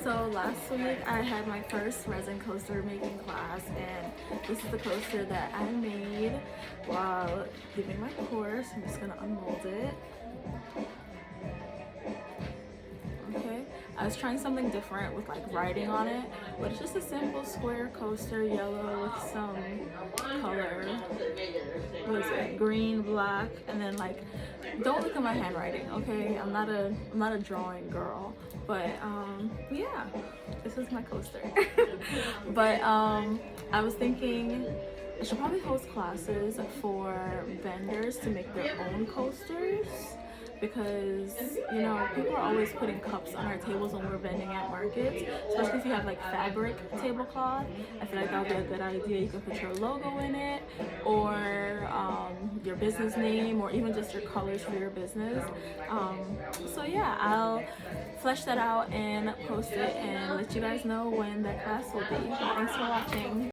So last week I had my first resin coaster making class, and this is the coaster that I made while giving my course. I'm just gonna unmold it. Okay, I was trying something different with like writing on it, but it's just a simple square coaster, yellow with some color. What is it? Green, black, and then like, don't look at my handwriting, okay? I'm not a drawing girl, but yeah, this is my coaster. But I was thinking I should probably host classes for vendors to make their own coasters, because you know people are always putting cups on our tables when we're vending at markets, especially if you have like fabric tablecloth. I feel like that would be a good idea. You can put your logo in it, or your business name, or even just your colors for your business. So yeah, I'll flesh that out and post it and let you guys know when that class will be. Thanks for watching.